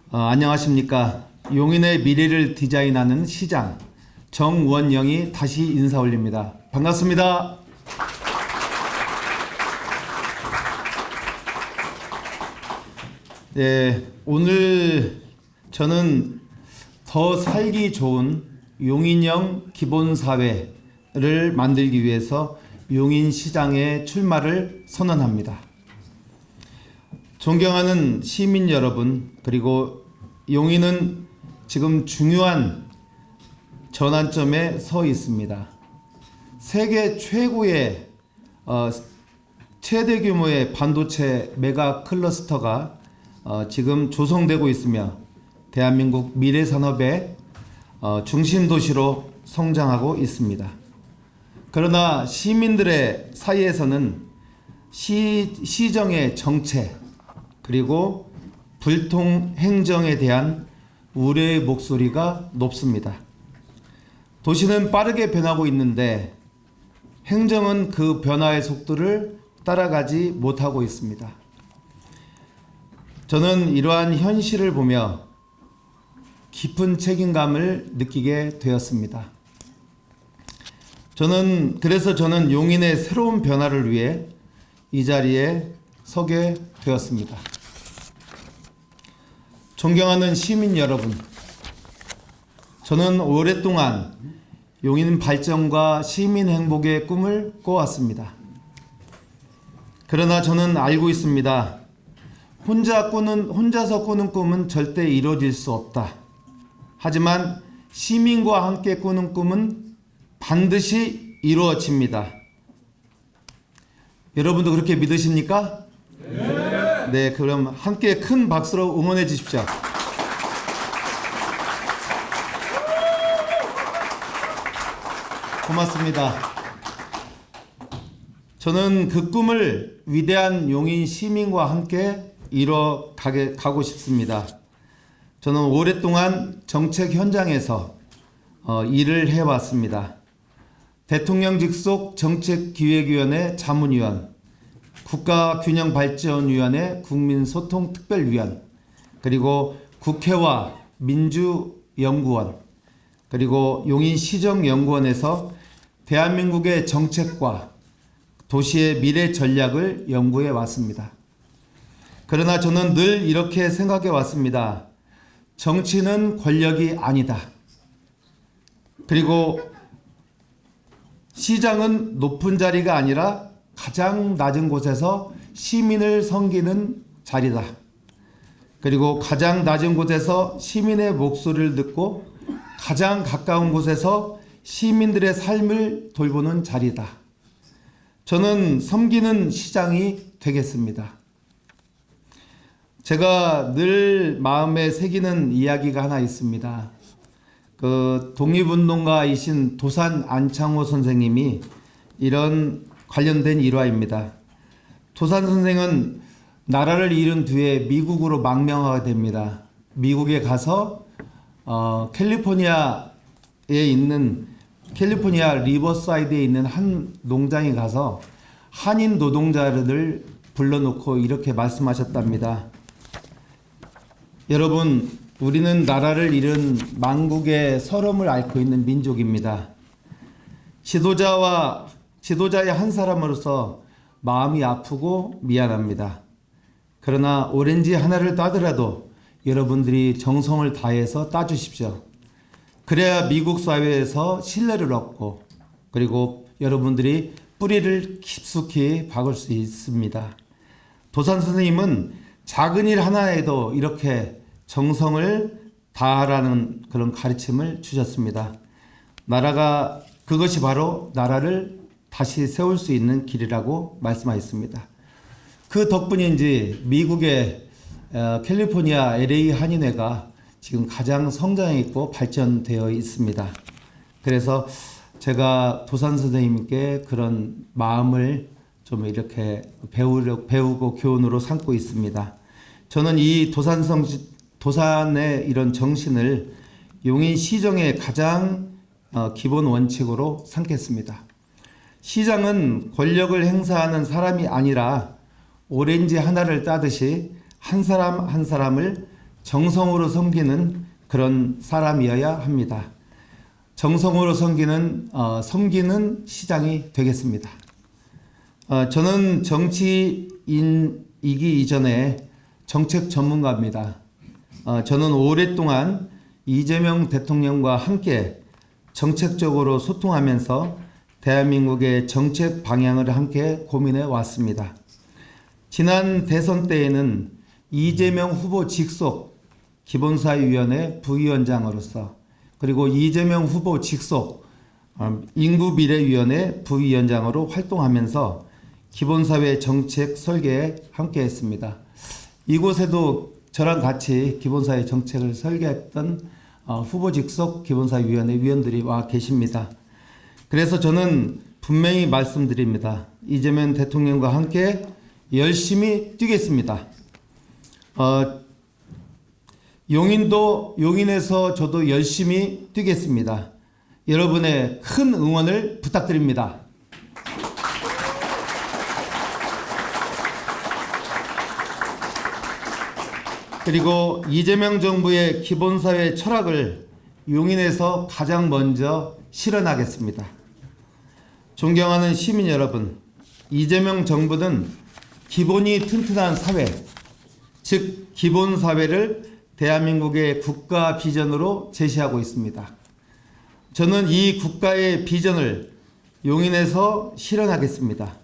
안녕하십니까. 용인의 미래를 디자인하는 시장 정원영이 다시 인사 올립니다. 반갑습니다. 네, 오늘 저는 더 살기 좋은 용인형 기본사회를 만들기 위해서 용인시장에 출마를 선언합니다. 존경하는 시민 여러분, 그리고 용인은 지금 중요한 전환점에 서 있습니다. 세계 최고의 최대 규모의 반도체 메가 클러스터가 지금 조성되고 있으며 대한민국 미래 산업의 중심 도시로 성장하고 있습니다. 그러나 시민들의 사이에서는 시정의 정체 그리고 불통 행정에 대한 우려의 목소리가 높습니다. 도시는 빠르게 변하고 있는데 행정은 그 변화의 속도를 따라가지 못하고 있습니다. 저는 이러한 현실을 보며 깊은 책임감을 느끼게 되었습니다. 그래서 저는 용인의 새로운 변화를 위해 이 자리에 서게 되었습니다. 존경하는 시민 여러분, 저는 오랫동안 용인 발전과 시민 행복의 꿈을 꿔왔습니다. 그러나 저는 알고 있습니다. 혼자서 꾸는 꿈은 절대 이루어질 수 없다. 하지만 시민과 함께 꾸는 꿈은 반드시 이루어집니다. 여러분도 그렇게 믿으십니까? 네, 그럼 함께 큰 박수로 응원해 주십시오. 고맙습니다. 저는 그 꿈을 위대한 용인 시민과 함께 이뤄 가고 싶습니다. 저는 오랫동안 정책 현장에서 일을 해왔습니다. 대통령 직속 정책기획위원회 자문위원, 국가균형발전위원회 국민소통특별위원, 그리고 국회와 민주연구원, 그리고 용인시정연구원에서 대한민국의 정책과 도시의 미래 전략을 연구해 왔습니다. 그러나 저는 늘 이렇게 생각해 왔습니다. 정치는 권력이 아니다. 그리고 시장은 높은 자리가 아니라 가장 낮은 곳에서 시민을 섬기는 자리다. 그리고 가장 낮은 곳에서 시민의 목소리를 듣고 가장 가까운 곳에서 시민들의 삶을 돌보는 자리다. 저는 섬기는 시장이 되겠습니다. 제가 늘 마음에 새기는 이야기가 하나 있습니다. 독립운동가이신 도산 안창호 선생님이 이런 관련된 일화입니다. 도산 선생은 나라를 잃은 뒤에 미국으로 망명하게 됩니다. 미국에 가서 캘리포니아 리버사이드에 있는 한 농장에 가서 한인 노동자들을 불러놓고 이렇게 말씀하셨답니다. 여러분, 우리는 나라를 잃은 망국의 서름을 앓고 있는 민족입니다. 지도자의 한 사람으로서 마음이 아프고 미안합니다. 그러나 오렌지 하나를 따더라도 여러분들이 정성을 다해서 따주십시오. 그래야 미국 사회에서 신뢰를 얻고 그리고 여러분들이 뿌리를 깊숙이 박을 수 있습니다. 도산 선생님은 작은 일 하나에도 이렇게 정성을 다하라는 그런 가르침을 주셨습니다. 그것이 바로 나라를 다시 세울 수 있는 길이라고 말씀하셨습니다. 그 덕분인지 미국의 캘리포니아 LA 한인회가 지금 가장 성장해 있고 발전되어 있습니다. 그래서 제가 도산 선생님께 그런 마음을 좀 이렇게 배우고 교훈으로 삼고 있습니다. 저는 이 도산의 이런 정신을 용인 시정의 가장 기본 원칙으로 삼겠습니다. 시장은 권력을 행사하는 사람이 아니라 오렌지 하나를 따듯이 한 사람 한 사람을 정성으로 섬기는 그런 사람이어야 합니다. 정성으로 섬기는 시장이 되겠습니다. 저는 정치인이기 이전에 정책 전문가입니다. 저는 오랫동안 이재명 대통령과 함께 정책적으로 소통하면서 대한민국의 정책 방향을 함께 고민해 왔습니다. 지난 대선 때에는 이재명 후보 직속 기본사회위원회 부위원장으로서, 그리고 이재명 후보 직속 인구미래위원회 부위원장으로 활동하면서 기본사회 정책 설계에 함께 했습니다. 이곳에도 저랑 같이 기본사회 정책을 설계했던 후보 직속 기본사회위원회 위원들이 와 계십니다. 그래서 저는 분명히 말씀드립니다. 이재명 대통령과 함께 열심히 뛰겠습니다. 용인에서 저도 열심히 뛰겠습니다. 여러분의 큰 응원을 부탁드립니다. 그리고 이재명 정부의 기본사회 철학을 용인에서 가장 먼저 실현하겠습니다. 존경하는 시민 여러분, 이재명 정부는 기본이 튼튼한 사회, 즉 기본사회를 대한민국의 국가 비전으로 제시하고 있습니다. 저는 이 국가의 비전을 용인에서 실현하겠습니다.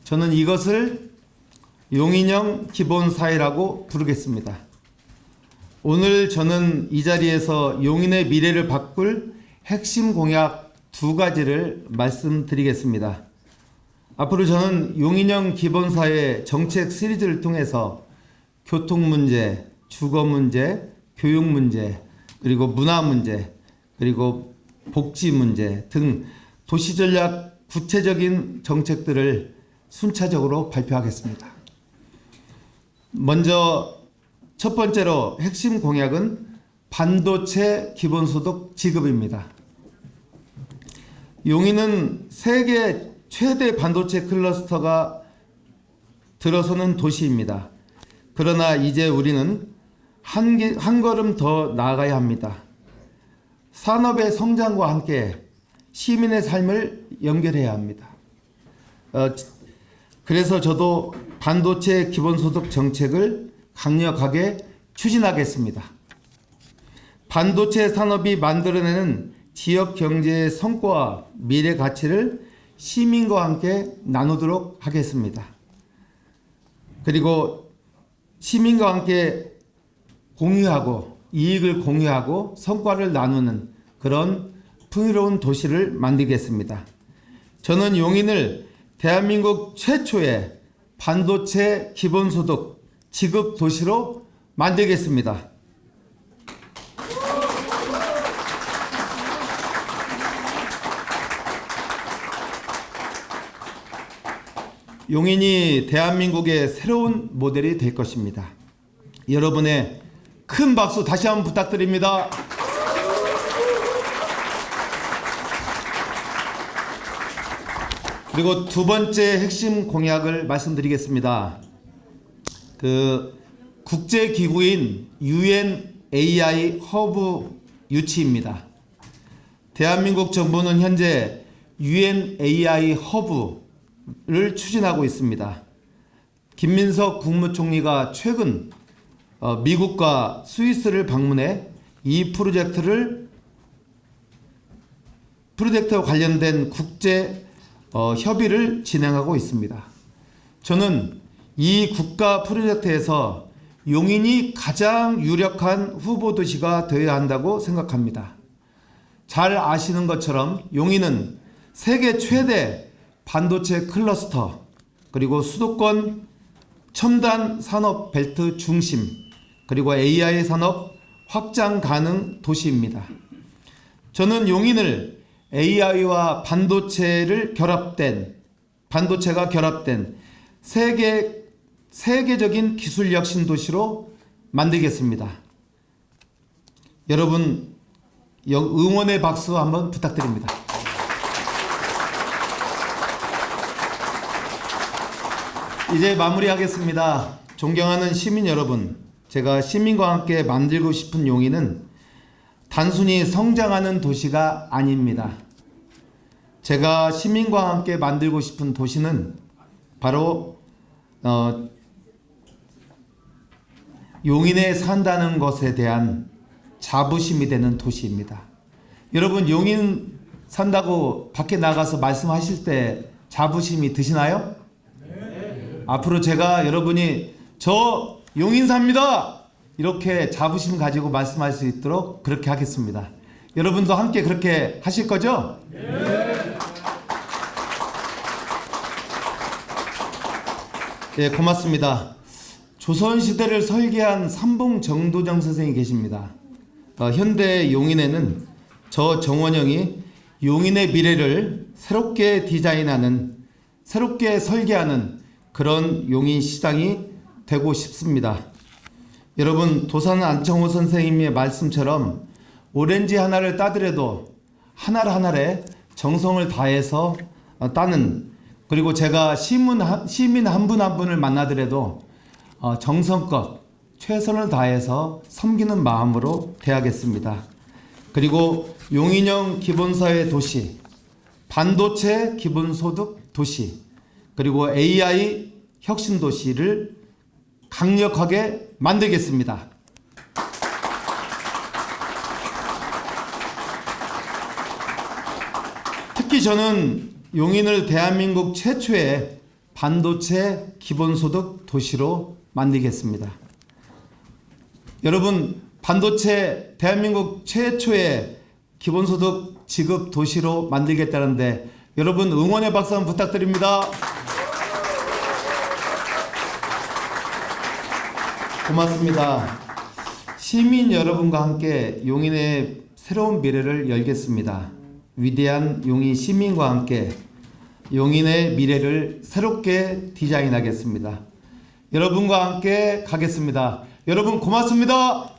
저는 이것을 용인형 기본사회라고 부르겠습니다. 오늘 저는 이 자리에서 용인의 미래를 바꿀 핵심 공약 2가지를 말씀드리겠습니다. 앞으로 저는 용인형 기본사회 정책 시리즈를 통해서 교통 문제, 주거 문제, 교육 문제, 그리고 문화 문제, 그리고 복지 문제 등 도시전략 구체적인 정책들을 순차적으로 발표하겠습니다. 먼저 첫 번째로 핵심 공약은 반도체 기본소득 지급입니다. 용인은 세계 최대 반도체 클러스터가 들어서는 도시입니다. 그러나 이제 우리는 한 걸음 더 나아가야 합니다. 산업의 성장과 함께 시민의 삶을 연결해야 합니다. 그래서 저도 반도체 기본소득 정책을 강력하게 추진하겠습니다. 반도체 산업이 만들어내는 지역 경제의 성과와 미래 가치를 시민과 함께 나누도록 하겠습니다. 그리고 시민과 함께 공유하고 이익을 공유하고 성과를 나누는 그런 풍요로운 도시를 만들겠습니다. 저는 용인을 대한민국 최초의 반도체 기본소득 지급 도시로 만들겠습니다. 용인이 대한민국의 새로운 모델이 될 것입니다. 여러분의 큰 박수 다시 한번 부탁드립니다. 그리고 2번째 핵심 공약을 말씀드리겠습니다. 국제기구인 UN AI 허브 유치입니다. 대한민국 정부는 현재 UN AI 허브를 추진하고 있습니다. 김민석 국무총리가 최근 미국과 스위스를 방문해 이 프로젝트와 관련된 국제 협의를 진행하고 있습니다. 저는 이 국가 프로젝트에서 용인이 가장 유력한 후보 도시가 되어야 한다고 생각합니다. 잘 아시는 것처럼 용인은 세계 최대 반도체 클러스터, 그리고 수도권 첨단 산업 벨트 중심, 그리고 AI 산업 확장 가능 도시입니다. 저는 용인을 AI와 반도체가 결합된 세계적인 기술력 신도시로 만들겠습니다. 여러분 응원의 박수 한번 부탁드립니다. 이제 마무리하겠습니다. 존경하는 시민 여러분, 제가 시민과 함께 만들고 싶은 용인은 단순히 성장하는 도시가 아닙니다. 제가 시민과 함께 만들고 싶은 도시는 바로 용인에 산다는 것에 대한 자부심이 되는 도시입니다. 여러분, 용인 산다고 밖에 나가서 말씀하실 때 자부심이 드시나요? 네. 앞으로 제가 여러분이 저 용인 삽니다 이렇게 자부심 가지고 말씀할 수 있도록 그렇게 하겠습니다. 여러분도 함께 그렇게 하실 거죠? 네. 예, 고맙습니다. 조선시대를 설계한 삼봉 정도정 선생이 계십니다. 현대 용인에는 저 정원영이 용인의 미래를 새롭게 디자인하는, 새롭게 설계하는 그런 용인 시장이 되고 싶습니다. 여러분, 도산 안청호 선생님의 말씀처럼 오렌지 하나를 따더라도 하나하나에 정성을 다해서 따는, 그리고 제가 시민 한 분 한 분을 만나더라도 정성껏 최선을 다해서 섬기는 마음으로 대하겠습니다. 그리고 용인형 기본사회 도시, 반도체 기본소득 도시, 그리고 AI 혁신 도시를 강력하게 만들겠습니다. 특히 저는 용인을 대한민국 최초의 반도체 기본소득 도시로 만들겠습니다. 여러분, 반도체 대한민국 최초의 기본소득 지급 도시로 만들겠다는데 여러분 응원의 박수 한번 부탁드립니다. 고맙습니다. 시민 여러분과 함께 용인의 새로운 미래를 열겠습니다. 위대한 용인 시민과 함께 용인의 미래를 새롭게 디자인하겠습니다. 여러분과 함께 가겠습니다. 여러분 고맙습니다.